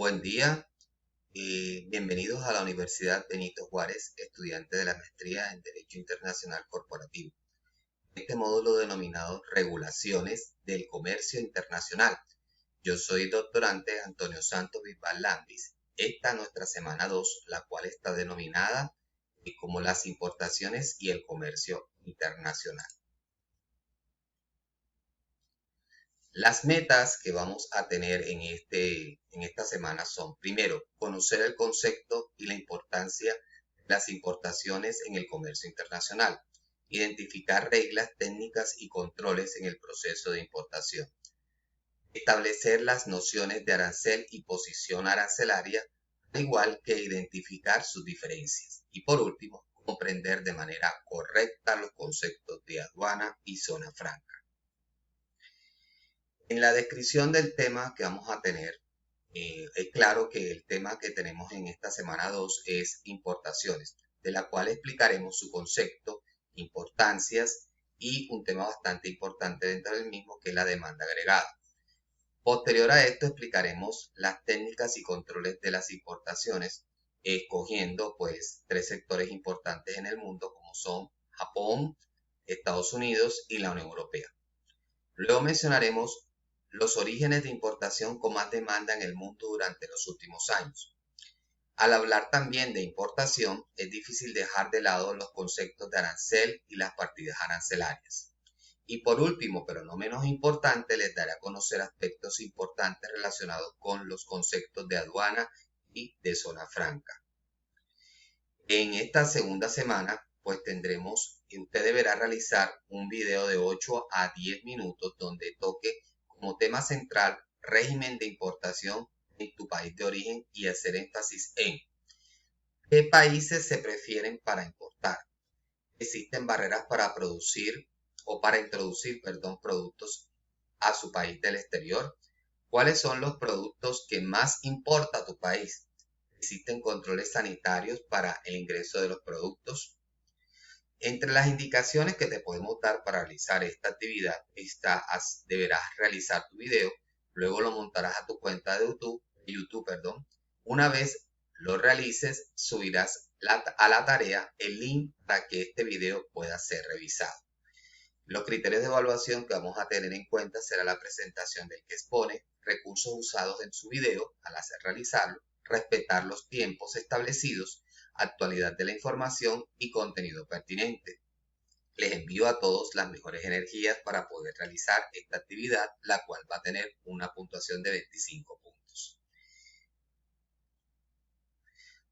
Buen día, bienvenidos a la Universidad Benito Juárez, estudiante de la maestría en Derecho Internacional Corporativo. Este módulo denominado Regulaciones del Comercio Internacional. Yo soy doctorante Antonio Santos Bisbal Landis. Esta es nuestra semana 2, la cual está denominada como las importaciones y el comercio internacional. Las metas que vamos a tener en esta semana son, primero, conocer el concepto y la importancia de las importaciones en el comercio internacional, identificar reglas, técnicas y controles en el proceso de importación, establecer las nociones de arancel y posición arancelaria, al igual que identificar sus diferencias, y por último, comprender de manera correcta los conceptos de aduana y zona franca. En la descripción del tema que vamos a tener, es claro que el tema que tenemos en esta semana 2 es importaciones, de la cual explicaremos su concepto, importancias y un tema bastante importante dentro del mismo que es la demanda agregada. Posterior a esto explicaremos las técnicas y controles de las importaciones, escogiendo pues 3 sectores importantes en el mundo como son Japón, Estados Unidos y la Unión Europea. Luego mencionaremos los orígenes de importación con más demanda en el mundo durante los últimos años. Al hablar también de importación, es difícil dejar de lado los conceptos de arancel y las partidas arancelarias. Y por último, pero no menos importante, les daré a conocer aspectos importantes relacionados con los conceptos de aduana y de zona franca. En esta segunda semana, pues tendremos, y usted deberá realizar un video de 8 a 10 minutos donde toque como tema central régimen de importación en tu país de origen y hacer énfasis en qué países se prefieren para importar. Existen barreras para producir o para introducir, productos a su país del exterior. ¿Cuáles son los productos que más importa tu país? Existen controles sanitarios para el ingreso de los productos. Entre las indicaciones que te podemos dar para realizar esta actividad deberás realizar tu video, luego lo montarás a tu cuenta de YouTube. Una vez lo realices, subirás a la tarea el link para que este video pueda ser revisado. Los criterios de evaluación que vamos a tener en cuenta será la presentación del que expone, recursos usados en su video al realizarlo, respetar los tiempos establecidos, actualidad de la información y contenido pertinente. Les envío a todos las mejores energías para poder realizar esta actividad, la cual va a tener una puntuación de 25 puntos.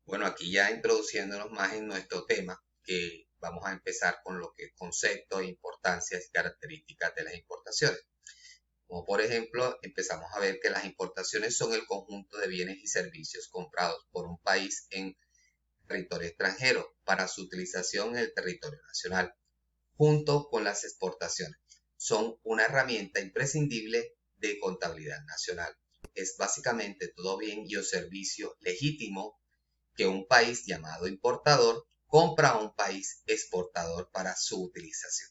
Bueno, aquí ya introduciéndonos más en nuestro tema, que vamos a empezar con lo que es conceptos, importancias y características de las importaciones. Como por ejemplo, empezamos a ver que las importaciones son el conjunto de bienes y servicios comprados por un país en territorio extranjero para su utilización en el territorio nacional, junto con las exportaciones. Son una herramienta imprescindible de contabilidad nacional. Es básicamente todo bien y o servicio legítimo que un país llamado importador compra a un país exportador para su utilización.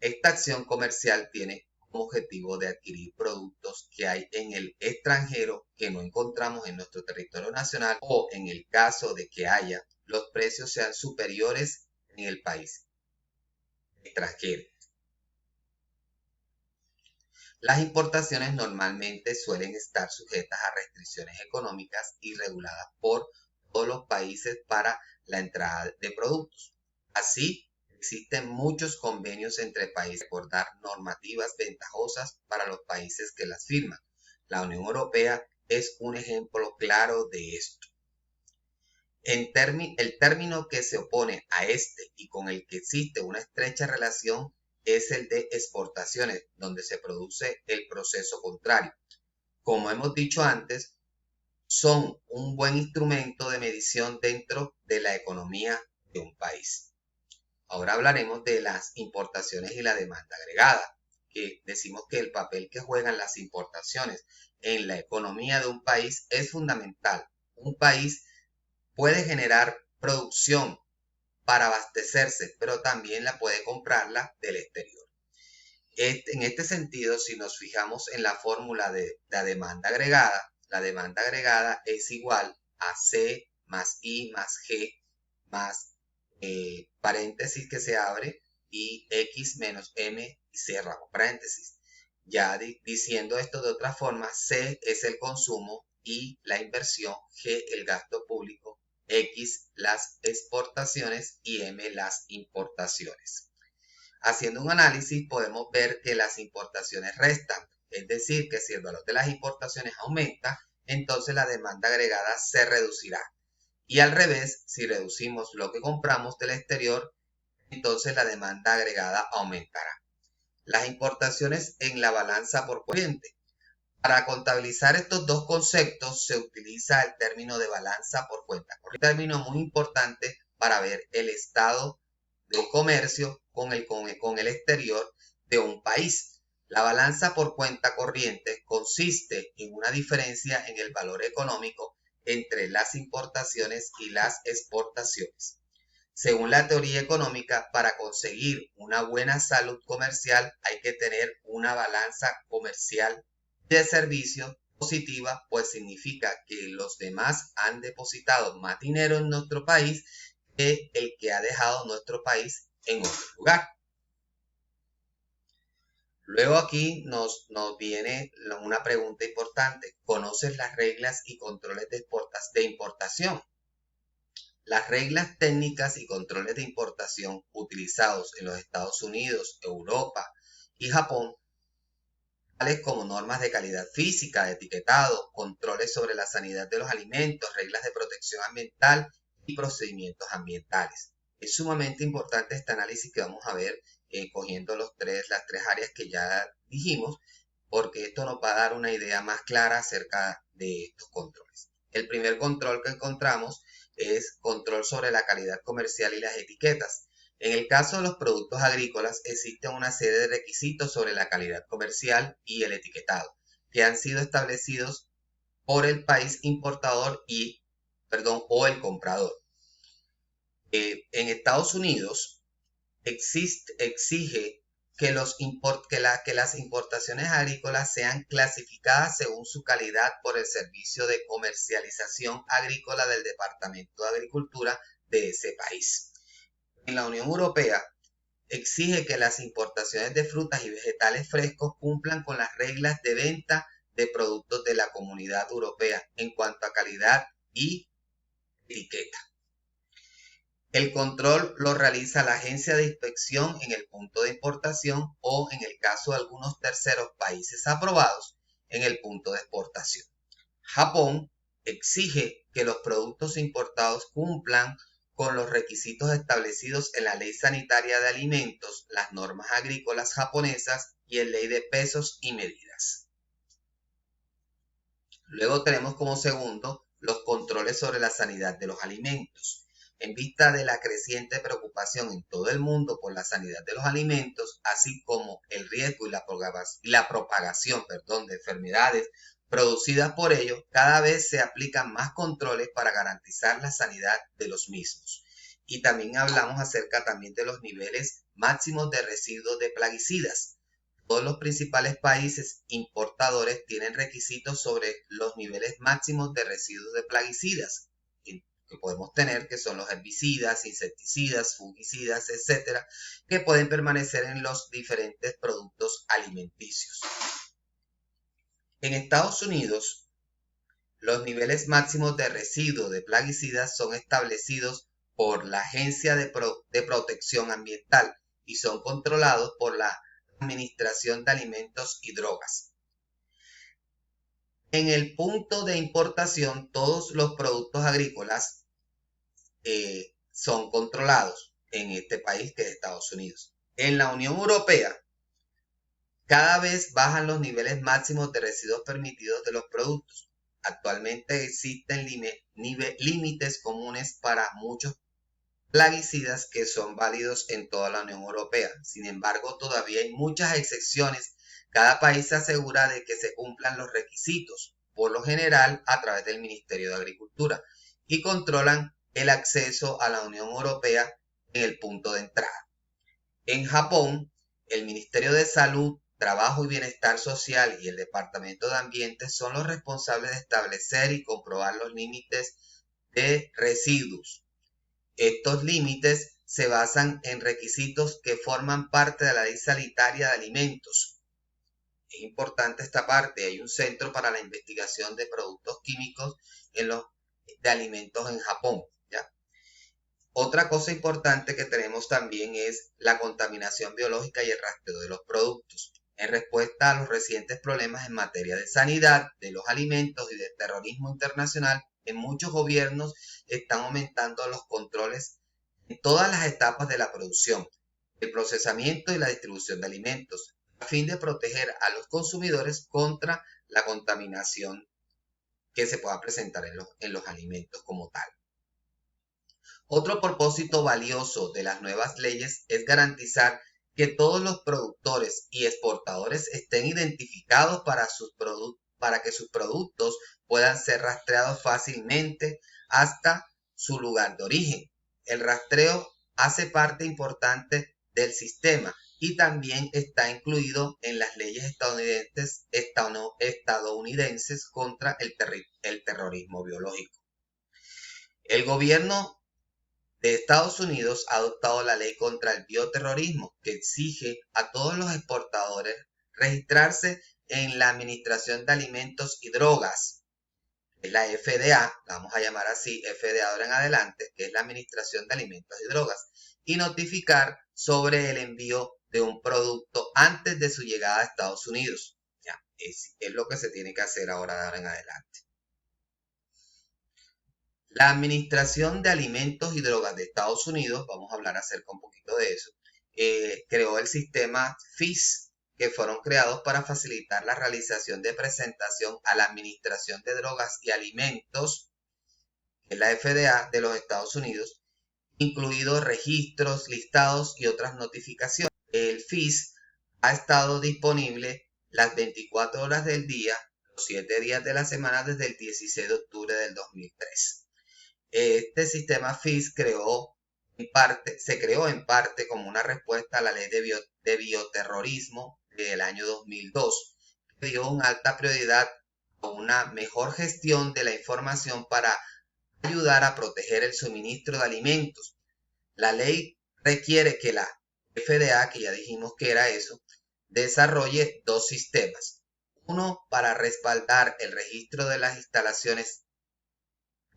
Esta acción comercial tiene como objetivo de adquirir productos que hay en el extranjero que no encontramos en nuestro territorio nacional, o en el caso de que haya, los precios sean superiores en el país extranjero. Las importaciones normalmente suelen estar sujetas a restricciones económicas y reguladas por todos los países para la entrada de productos. Así, existen muchos convenios entre países para acordar normativas ventajosas para los países que las firman. La Unión Europea es un ejemplo claro de esto. El término que se opone a este y con el que existe una estrecha relación es el de exportaciones, donde se produce el proceso contrario. Como hemos dicho antes, son un buen instrumento de medición dentro de la economía de un país. Ahora hablaremos de las importaciones y la demanda agregada, que decimos que el papel que juegan las importaciones en la economía de un país es fundamental. Un país puede generar producción para abastecerse, pero también la puede comprarla del exterior. En este sentido, si nos fijamos en la fórmula de la demanda agregada, la demanda agregada es igual a C más I más G más paréntesis que se abre y X menos M y cerramos paréntesis. Ya diciendo esto de otra forma, C es el consumo, I la inversión, G el gasto público, X las exportaciones y M las importaciones. Haciendo un análisis podemos ver que las importaciones restan, es decir, que si el valor de las importaciones aumenta, entonces la demanda agregada se reducirá. Y al revés, si reducimos lo que compramos del exterior, entonces la demanda agregada aumentará. Las importaciones en la balanza por corriente. Para contabilizar estos dos conceptos se utiliza el término de balanza por cuenta. Un término muy importante para ver el estado del comercio con el exterior de un país. La balanza por cuenta corriente consiste en una diferencia en el valor económico entre las importaciones y las exportaciones. Según la teoría económica, para conseguir una buena salud comercial hay que tener una balanza comercial de servicio positiva, pues significa que los demás han depositado más dinero en nuestro país que el que ha dejado nuestro país en otro lugar. Luego aquí nos viene una pregunta importante. ¿Conoces las reglas y controles de importación? Las reglas técnicas y controles de importación utilizados en los Estados Unidos, Europa y Japón, tales como normas de calidad física, de etiquetado, controles sobre la sanidad de los alimentos, reglas de protección ambiental y procedimientos ambientales. Es sumamente importante este análisis que vamos a ver cogiendo las tres áreas que ya dijimos, porque esto nos va a dar una idea más clara acerca de estos controles. El primer control que encontramos es control sobre la calidad comercial y las etiquetas. En el caso de los productos agrícolas existen una serie de requisitos sobre la calidad comercial y el etiquetado que han sido establecidos por el país importador o el comprador. En Estados Unidos exige que las importaciones agrícolas sean clasificadas según su calidad por el Servicio de Comercialización Agrícola del Departamento de Agricultura de ese país. En la Unión Europea exige que las importaciones de frutas y vegetales frescos cumplan con las reglas de venta de productos de la Comunidad Europea en cuanto a calidad y etiqueta. El control lo realiza la agencia de inspección en el punto de importación o, en el caso de algunos terceros países aprobados, en el punto de exportación. Japón exige que los productos importados cumplan con los requisitos establecidos en la Ley Sanitaria de Alimentos, las normas agrícolas japonesas y en Ley de Pesos y Medidas. Luego tenemos como segundo los controles sobre la sanidad de los alimentos. En vista de la creciente preocupación en todo el mundo por la sanidad de los alimentos, así como el riesgo y la propagación de enfermedades producidas por ellos, cada vez se aplican más controles para garantizar la sanidad de los mismos. Y también hablamos acerca también de los niveles máximos de residuos de plaguicidas. Todos los principales países importadores tienen requisitos sobre los niveles máximos de residuos de plaguicidas que podemos tener, que son los herbicidas, insecticidas, fungicidas, etcétera, que pueden permanecer en los diferentes productos alimenticios. En Estados Unidos, los niveles máximos de residuos de plaguicidas son establecidos por la Agencia de Protección Ambiental y son controlados por la Administración de Alimentos y Drogas. En el punto de importación, todos los productos agrícolas son controlados en este país que es Estados Unidos. En la Unión Europea, cada vez bajan los niveles máximos de residuos permitidos de los productos. Actualmente existen límites comunes para muchos plaguicidas que son válidos en toda la Unión Europea. Sin embargo, todavía hay muchas excepciones. Cada país se asegura de que se cumplan los requisitos, por lo general a través del Ministerio de Agricultura, y controlan el acceso a la Unión Europea en el punto de entrada. En Japón, el Ministerio de Salud Trabajo y Bienestar Social y el Departamento de Ambiente son los responsables de establecer y comprobar los límites de residuos. Estos límites se basan en requisitos que forman parte de la Ley Sanitaria de Alimentos. Es importante esta parte. Hay un centro para la investigación de productos químicos de alimentos en Japón, ¿ya? Otra cosa importante que tenemos también es la contaminación biológica y el rastreo de los productos. En respuesta a los recientes problemas en materia de sanidad, de los alimentos y de terrorismo internacional, en muchos gobiernos están aumentando los controles en todas las etapas de la producción, el procesamiento y la distribución de alimentos, a fin de proteger a los consumidores contra la contaminación que se pueda presentar en los alimentos como tal. Otro propósito valioso de las nuevas leyes es garantizar que todos los productores y exportadores estén identificados para que sus productos puedan ser rastreados fácilmente hasta su lugar de origen. El rastreo hace parte importante del sistema y también está incluido en las leyes estadounidenses contra el terrorismo biológico. El gobierno de Estados Unidos ha adoptado la ley contra el bioterrorismo, que exige a todos los exportadores registrarse en la Administración de Alimentos y Drogas, es la FDA, la vamos a llamar así, FDA ahora en adelante, que es la Administración de Alimentos y Drogas, y notificar sobre el envío de un producto antes de su llegada a Estados Unidos. Ya, es lo que se tiene que hacer ahora de ahora en adelante. La Administración de Alimentos y Drogas de Estados Unidos, vamos a hablar acerca un poquito de eso, creó el sistema FIS, que fueron creados para facilitar la realización de presentación a la Administración de Drogas y Alimentos, que es la FDA de los Estados Unidos, incluidos registros, listados y otras notificaciones. El FIS ha estado disponible las 24 horas del día, los 7 días de la semana desde el 16 de octubre del 2003. Este sistema FIS se creó en parte como una respuesta a la ley de bioterrorismo del año 2002, que dio una alta prioridad a una mejor gestión de la información para ayudar a proteger el suministro de alimentos. La ley requiere que la FDA, que ya dijimos que era eso, desarrolle dos sistemas. Uno para respaldar el registro de las instalaciones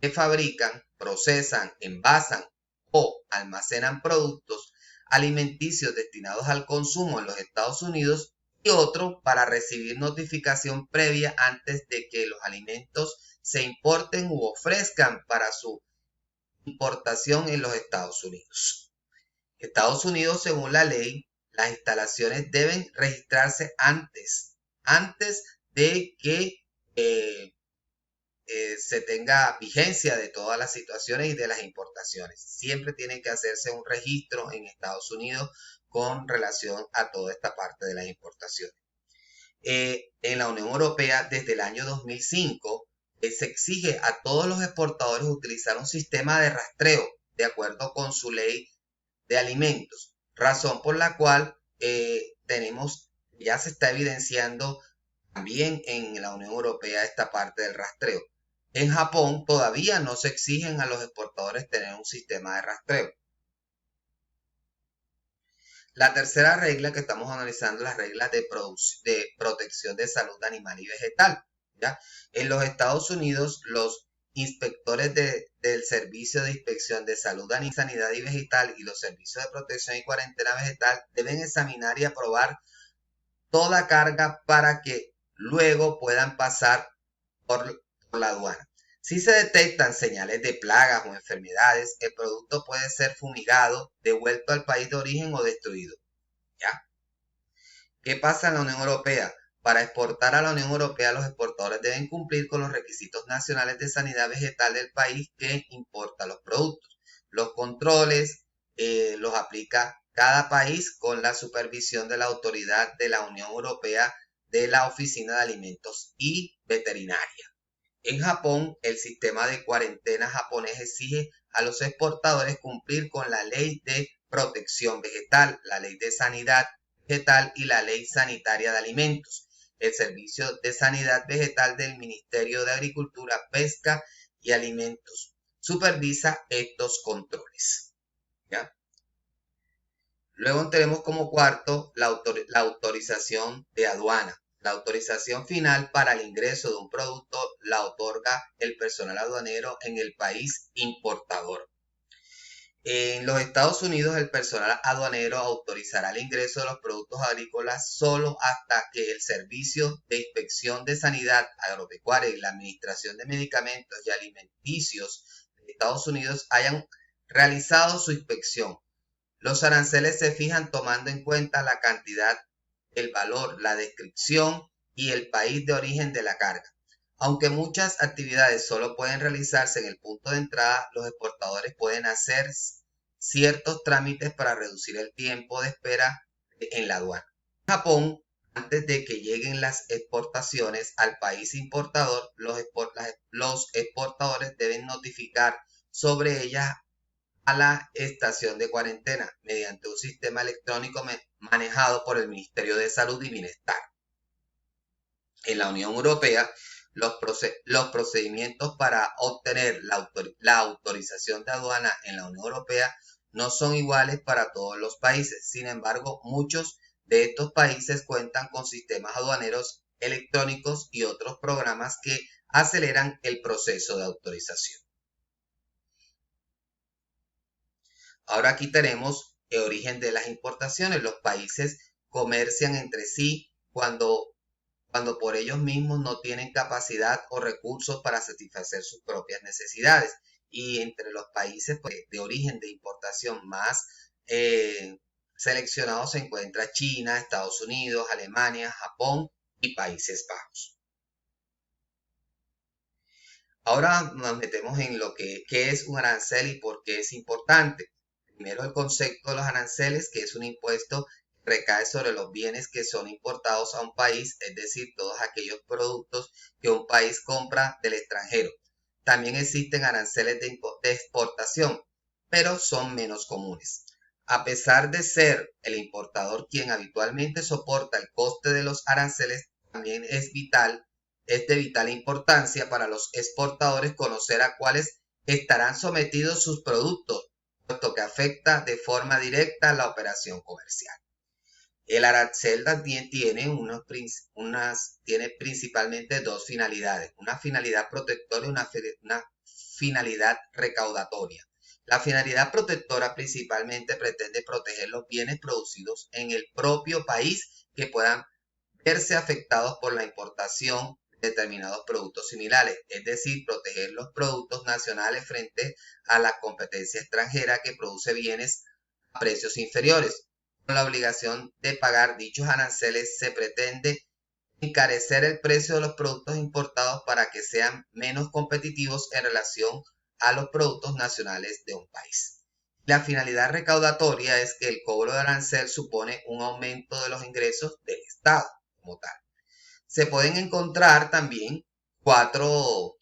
que fabrican, procesan, envasan o almacenan productos alimenticios destinados al consumo en los Estados Unidos, y otro para recibir notificación previa antes de que los alimentos se importen u ofrezcan para su importación en los Estados Unidos. Estados Unidos, según la ley, las instalaciones deben registrarse antes de que se tenga vigencia de todas las situaciones y de las importaciones. Siempre tiene que hacerse un registro en Estados Unidos con relación a toda esta parte de las importaciones. En la Unión Europea, desde el año 2005, se exige a todos los exportadores utilizar un sistema de rastreo de acuerdo con su ley de alimentos, razón por la cual ya se está evidenciando también en la Unión Europea esta parte del rastreo. En Japón todavía no se exigen a los exportadores tener un sistema de rastreo. La tercera regla que estamos analizando, las reglas de protección de salud animal y vegetal, ¿ya? En los Estados Unidos, los inspectores del Servicio de Inspección de Salud, Sanidad y Vegetal y los servicios de protección y cuarentena vegetal deben examinar y aprobar toda carga para que luego puedan pasar por la aduana. Si se detectan señales de plagas o enfermedades, el producto puede ser fumigado, devuelto al país de origen o destruido. ¿Ya? ¿Qué pasa en la Unión Europea? Para exportar a la Unión Europea, los exportadores deben cumplir con los requisitos nacionales de sanidad vegetal del país que importa los productos. Los controles los aplica cada país con la supervisión de la autoridad de la Unión Europea de la Oficina de Alimentos y Veterinaria. En Japón, el sistema de cuarentena japonés exige a los exportadores cumplir con la ley de protección vegetal, la ley de sanidad vegetal y la Ley Sanitaria de Alimentos. El Servicio de Sanidad Vegetal del Ministerio de Agricultura, Pesca y Alimentos supervisa estos controles. ¿Ya? Luego tenemos como cuarto la autorización de aduana. La autorización final para el ingreso de un producto la otorga el personal aduanero en el país importador. En los Estados Unidos, el personal aduanero autorizará el ingreso de los productos agrícolas solo hasta que el Servicio de Inspección de Sanidad Agropecuaria y la Administración de Medicamentos y Alimenticios de Estados Unidos hayan realizado su inspección. Los aranceles se fijan tomando en cuenta la cantidad, el valor, la descripción y el país de origen de la carga. Aunque muchas actividades solo pueden realizarse en el punto de entrada, los exportadores pueden hacer ciertos trámites para reducir el tiempo de espera en la aduana. En Japón, antes de que lleguen las exportaciones al país importador, los exportadores deben notificar sobre ellas a la estación de cuarentena mediante un sistema electrónico manejado por el Ministerio de Salud y Bienestar. En la Unión Europea, los procedimientos para obtener la autorización de aduana en la Unión Europea no son iguales para todos los países. Sin embargo, muchos de estos países cuentan con sistemas aduaneros electrónicos y otros programas que aceleran el proceso de autorización. Ahora aquí tenemos el origen de las importaciones. Los países comercian entre sí cuando por ellos mismos no tienen capacidad o recursos para satisfacer sus propias necesidades. Y entre los países de origen de importación más seleccionados se encuentra China, Estados Unidos, Alemania, Japón y Países Bajos. Ahora nos metemos en lo que es un arancel y por qué es importante. Primero, el concepto de los aranceles, que es un impuesto que recae sobre los bienes que son importados a un país, es decir, todos aquellos productos que un país compra del extranjero. También existen aranceles de exportación, pero son menos comunes. A pesar de ser el importador quien habitualmente soporta el coste de los aranceles, también es de vital importancia para los exportadores conocer a cuáles estarán sometidos sus productos, puesto que afecta de forma directa la operación comercial. El arancel también tiene principalmente dos finalidades, una finalidad protectora y una finalidad recaudatoria. La finalidad protectora principalmente pretende proteger los bienes producidos en el propio país que puedan verse afectados por la importación de determinados productos similares, es decir, proteger los productos nacionales frente a la competencia extranjera que produce bienes a precios inferiores. Con la obligación de pagar dichos aranceles se pretende encarecer el precio de los productos importados para que sean menos competitivos en relación a los productos nacionales de un país. La finalidad recaudatoria es que el cobro de arancel supone un aumento de los ingresos del Estado como tal. Se pueden encontrar también cuatro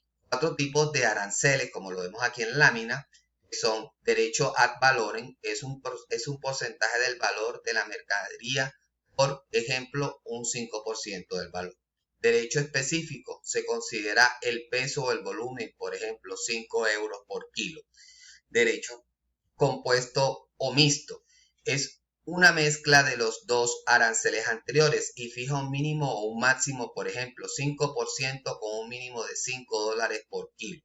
tipos de aranceles, como lo vemos aquí en la lámina, que son derecho ad valorem, es un porcentaje del valor de la mercadería, por ejemplo, un 5% del valor. Derecho específico, se considera el peso o el volumen, por ejemplo, 5 euros por kilo. Derecho compuesto o mixto, es una mezcla de los dos aranceles anteriores y fija un mínimo o un máximo, por ejemplo, 5% con un mínimo de $5 por kilo.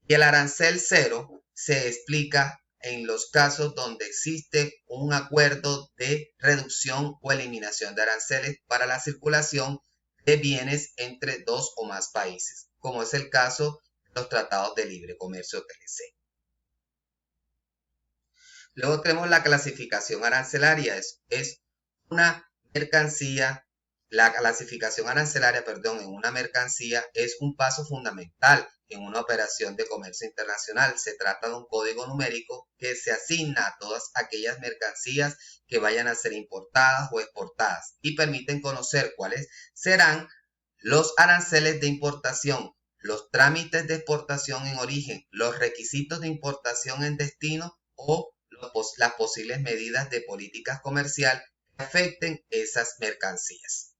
Y el arancel cero se explica en los casos donde existe un acuerdo de reducción o eliminación de aranceles para la circulación de bienes entre dos o más países, como es el caso de los tratados de libre comercio TLC. Luego tenemos la clasificación arancelaria, es una mercancía. La clasificación arancelaria, en una mercancía es un paso fundamental en una operación de comercio internacional. Se trata de un código numérico que se asigna a todas aquellas mercancías que vayan a ser importadas o exportadas y permiten conocer cuáles serán los aranceles de importación, los trámites de exportación en origen, los requisitos de importación en destino o las posibles medidas de políticas comercial que afecten esas mercancías.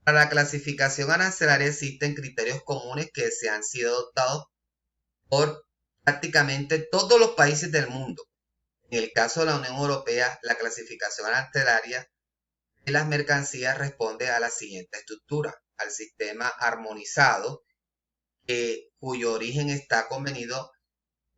Para la clasificación arancelaria existen criterios comunes que se han sido adoptados por prácticamente todos los países del mundo. En el caso de la Unión Europea, la clasificación arancelaria de las mercancías responde a la siguiente estructura: al sistema armonizado, cuyo origen está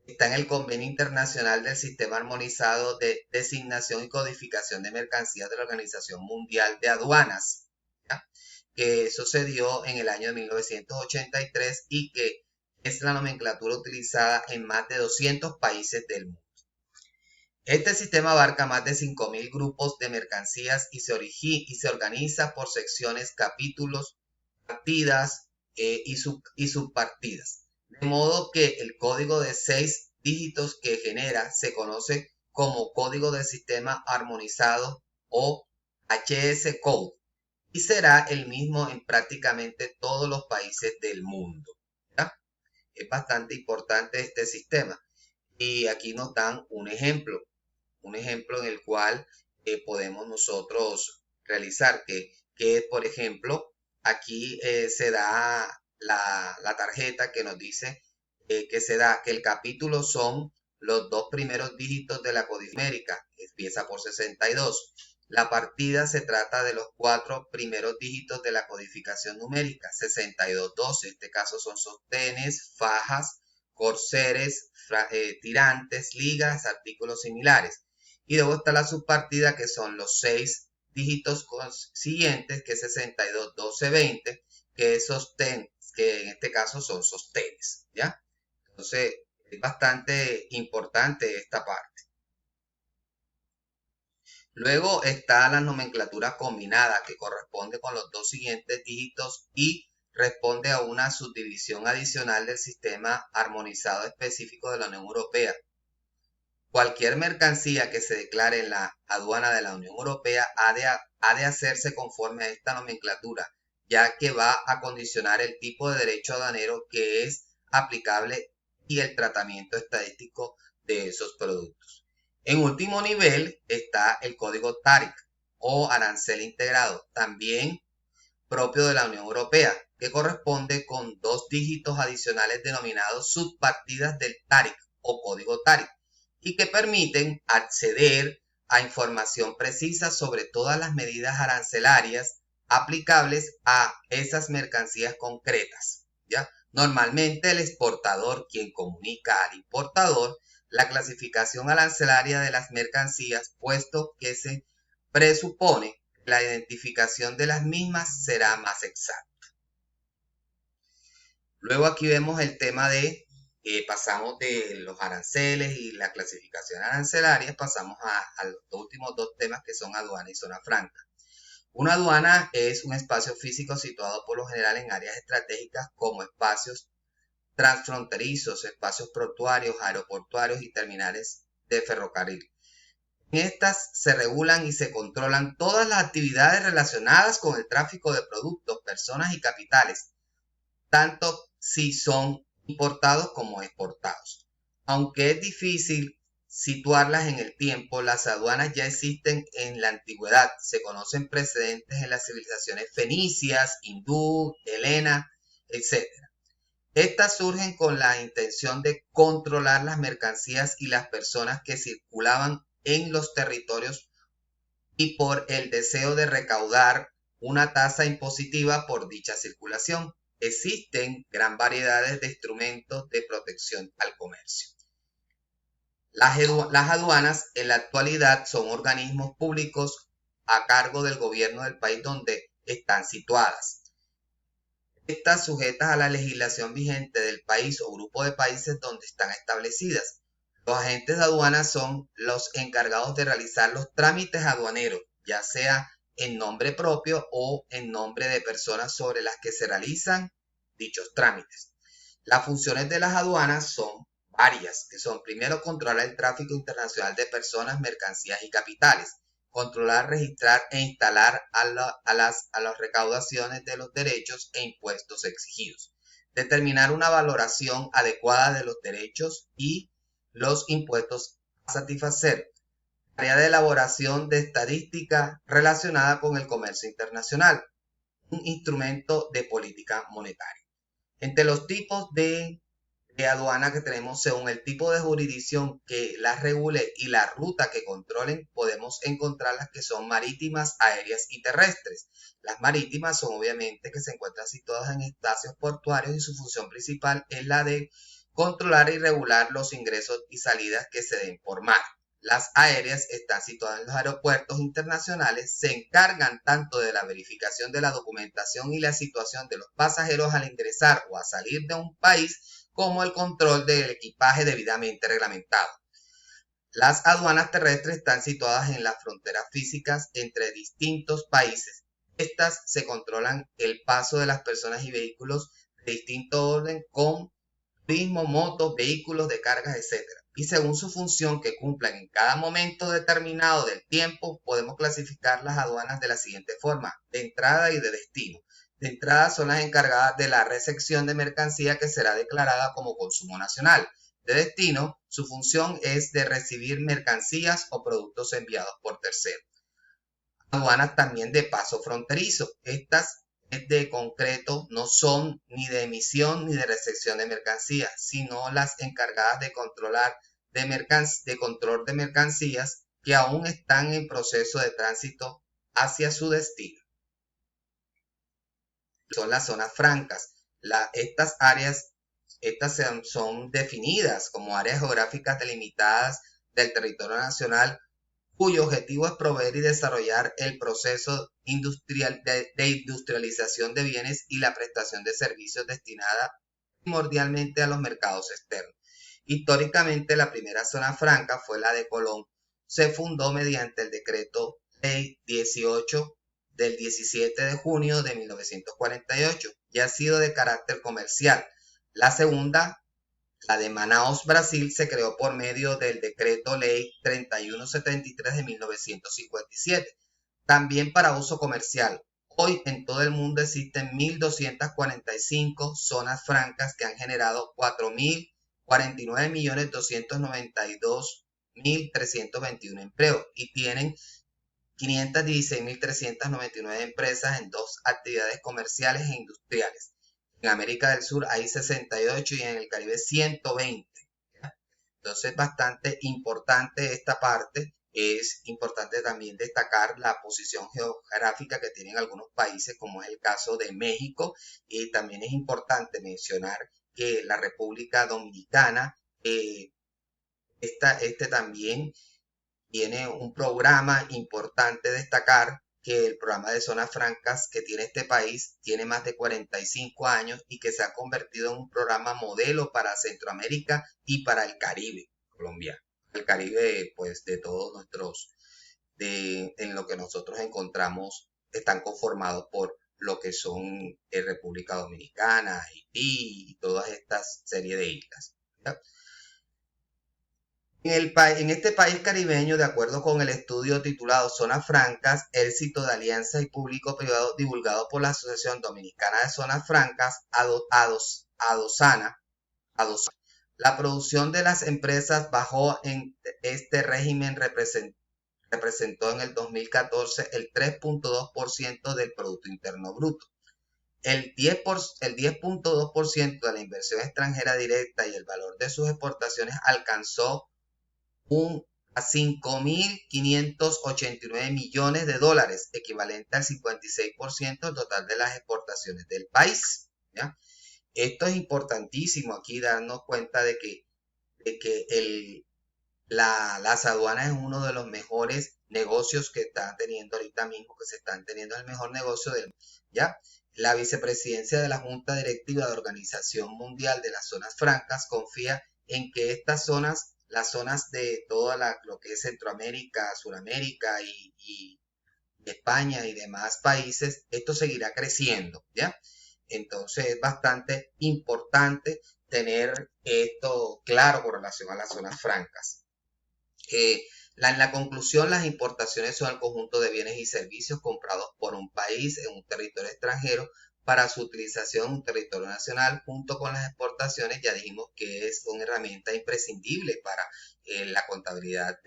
en el Convenio Internacional del Sistema Armonizado de Designación y Codificación de Mercancías de la Organización Mundial de Aduanas, ¿ya? Que sucedió en el año 1983 y que es la nomenclatura utilizada en más de 200 países del mundo. Este sistema abarca más de 5.000 grupos de mercancías y se organiza por secciones, capítulos, partidas y subpartidas. De modo que el código de 6 dígitos que genera se conoce como Código de Sistema Armonizado o HS Code y será el mismo en prácticamente todos los países del mundo, ¿ya? Es bastante importante este sistema y aquí nos dan un ejemplo en el cual podemos nosotros realizar que por ejemplo, aquí se da la tarjeta que nos dice que el capítulo son los 2 primeros dígitos de la codificación numérica, que empieza por 62. La partida se trata de los 4 primeros dígitos de la codificación numérica, 6212. En este caso son sostenes, fajas, corseres, tirantes, ligas, artículos similares. Y luego está la subpartida, que son los 6 dígitos siguientes, que es 62, 12, 20, que es sostén, que en este caso son sostenes, ¿ya? Entonces, es bastante importante esta parte. Luego está la nomenclatura combinada, que corresponde con los 2 siguientes dígitos y responde a una subdivisión adicional del sistema armonizado específico de la Unión Europea. Cualquier mercancía que se declare en la aduana de la Unión Europea ha de hacerse conforme a esta nomenclatura, ya que va a condicionar el tipo de derecho aduanero que es aplicable y el tratamiento estadístico de esos productos. En último nivel está el código TARIC o arancel integrado, también propio de la Unión Europea, que corresponde con 2 dígitos adicionales denominados subpartidas del TARIC o código TARIC, y que permiten acceder a información precisa sobre todas las medidas arancelarias aplicables a esas mercancías concretas, ¿ya? Normalmente el exportador quien comunica al importador la clasificación arancelaria de las mercancías, puesto que se presupone que la identificación de las mismas será más exacta. Luego aquí vemos el tema de pasamos de los aranceles y la clasificación arancelaria, pasamos a los últimos 2 temas, que son aduana y zona franca. Una aduana es un espacio físico situado por lo general en áreas estratégicas como espacios transfronterizos, espacios portuarios, aeroportuarios y terminales de ferrocarril. En estas se regulan y se controlan todas las actividades relacionadas con el tráfico de productos, personas y capitales, tanto si son importados como exportados. Aunque es difícil situarlas en el tiempo, las aduanas ya existen en la antigüedad. Se conocen precedentes en las civilizaciones fenicias, hindú, helena, etc. Estas surgen con la intención de controlar las mercancías y las personas que circulaban en los territorios y por el deseo de recaudar una tasa impositiva por dicha circulación. Existen gran variedades de instrumentos de protección al comercio. Las aduanas en la actualidad son organismos públicos a cargo del gobierno del país donde están situadas. Estas sujetas a la legislación vigente del país o grupo de países donde están establecidas. Los agentes de aduanas son los encargados de realizar los trámites aduaneros, ya sea en nombre propio o en nombre de personas sobre las que se realizan dichos trámites. Las funciones de las aduanas son varias, que son: primero, controlar el tráfico internacional de personas, mercancías y capitales; controlar, registrar e instalar a las recaudaciones de los derechos e impuestos exigidos; determinar una valoración adecuada de los derechos y los impuestos a satisfacer; área de elaboración de estadística relacionada con el comercio internacional, un instrumento de política monetaria. Entre los tipos de aduana que tenemos, según el tipo de jurisdicción que las regule y la ruta que controlen, podemos encontrar las que son marítimas, aéreas y terrestres. Las marítimas son obviamente que se encuentran situadas en espacios portuarios y su función principal es la de controlar y regular los ingresos y salidas que se den por mar. Las aéreas están situadas en los aeropuertos internacionales, se encargan tanto de la verificación de la documentación y la situación de los pasajeros al ingresar o a salir de un país, como el control del equipaje debidamente reglamentado. Las aduanas terrestres están situadas en las fronteras físicas entre distintos países. Estas se controlan el paso de las personas y vehículos de distinto orden con turismo, motos, vehículos de cargas, etc. Y según su función que cumplan en cada momento determinado del tiempo, podemos clasificar las aduanas de la siguiente forma: de entrada y de destino. De entrada son las encargadas de la recepción de mercancía que será declarada como consumo nacional. De destino, su función es de recibir mercancías o productos enviados por terceros. Aduanas también de paso fronterizo. Estas de concreto no son ni de emisión ni de recepción de mercancías, sino las encargadas de control de mercancías que aún están en proceso de tránsito hacia su destino. Son las zonas francas. Estas áreas son definidas como áreas geográficas delimitadas del territorio nacional, cuyo objetivo es proveer y desarrollar el proceso de industrialización de bienes y la prestación de servicios destinada primordialmente a los mercados externos. Históricamente, la primera zona franca fue la de Colón. Se fundó mediante el decreto ley 18 del 17 de junio de 1948 y ha sido de carácter comercial. La segunda, la de Manaus, Brasil, se creó por medio del decreto ley 3173 de 1957, también para uso comercial. Hoy en todo el mundo existen 1.245 zonas francas que han generado 4.049.292.321 empleos y tienen 516.399 empresas en dos actividades comerciales e industriales. En América del Sur hay 68 y en el Caribe 120. Entonces, bastante importante esta parte. Es importante también destacar la posición geográfica que tienen algunos países, como es el caso de México. Y también es importante mencionar que la República Dominicana, también tiene un programa importante destacar, que el programa de zonas francas que tiene este país tiene más de 45 años y que se ha convertido en un programa modelo para Centroamérica y para el Caribe colombiano. El Caribe, pues, de todos en lo que nosotros encontramos, están conformados por lo que son República Dominicana, Haití y todas estas serie de islas, ¿ya? En este país caribeño, de acuerdo con el estudio titulado Zonas Francas, éxito de alianza y público-privado divulgado por la Asociación Dominicana de Zonas Francas, ADOSANA, la producción de las empresas bajó en este régimen, representó en el 2014 el 3.2% del Producto Interno Bruto. El 10.2% de la inversión extranjera directa y el valor de sus exportaciones alcanzó a 5.589 millones de dólares, equivalente al 56% del total de las exportaciones del país, ¿ya? Esto es importantísimo aquí darnos cuenta de que las aduanas es uno de los mejores negocios que están teniendo ahorita mismo, que se están teniendo el mejor negocio ¿ya? La vicepresidencia de la Junta Directiva de Organización Mundial de las Zonas Francas confía en que estas zonas, las zonas de toda lo que es Centroamérica, Suramérica y España y demás países, esto seguirá creciendo, ¿ya? Entonces es bastante importante tener esto claro con relación a las zonas francas. En la conclusión, las importaciones son el conjunto de bienes y servicios comprados por un país en un territorio extranjero para su utilización en un territorio nacional. Junto con las exportaciones, ya dijimos que es una herramienta imprescindible para la contabilidad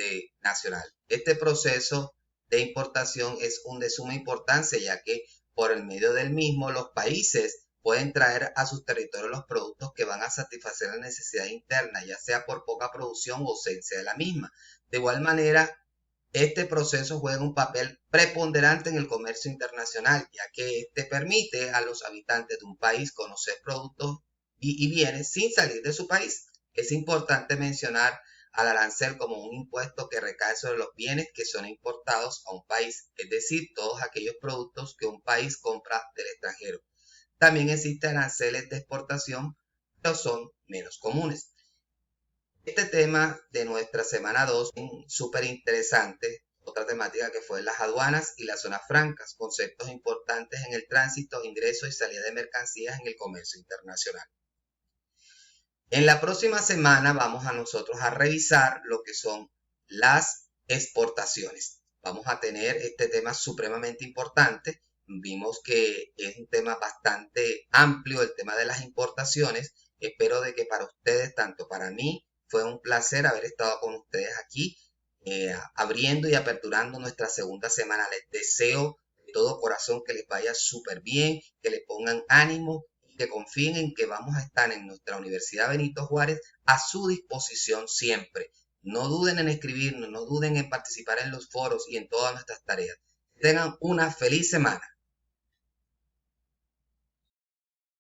nacional. Este proceso de importación es de suma importancia, ya que por el medio del mismo los países pueden traer a sus territorios los productos que van a satisfacer la necesidad interna, ya sea por poca producción o ausencia de la misma. De igual manera, este proceso juega un papel preponderante en el comercio internacional, ya que este permite a los habitantes de un país conocer productos y bienes sin salir de su país. Es importante mencionar al arancel como un impuesto que recae sobre los bienes que son importados a un país, es decir, todos aquellos productos que un país compra del extranjero. También existen aranceles de exportación, pero son menos comunes. Este tema de nuestra semana 2 es súper interesante. Otra temática que fue las aduanas y las zonas francas, conceptos importantes en el tránsito, ingreso y salida de mercancías en el comercio internacional. En la próxima semana vamos a nosotros a revisar lo que son las exportaciones. Vamos a tener este tema supremamente importante. Vimos que es un tema bastante amplio el tema de las importaciones. Espero de que para ustedes, tanto para mí, fue un placer haber estado con ustedes aquí, abriendo y aperturando nuestra segunda semana. Les deseo de todo corazón que les vaya súper bien, que le pongan ánimo, que confíen en que vamos a estar en nuestra Universidad Benito Juárez a su disposición siempre. No duden en escribirnos, no duden en participar en los foros y en todas nuestras tareas. Tengan una feliz semana.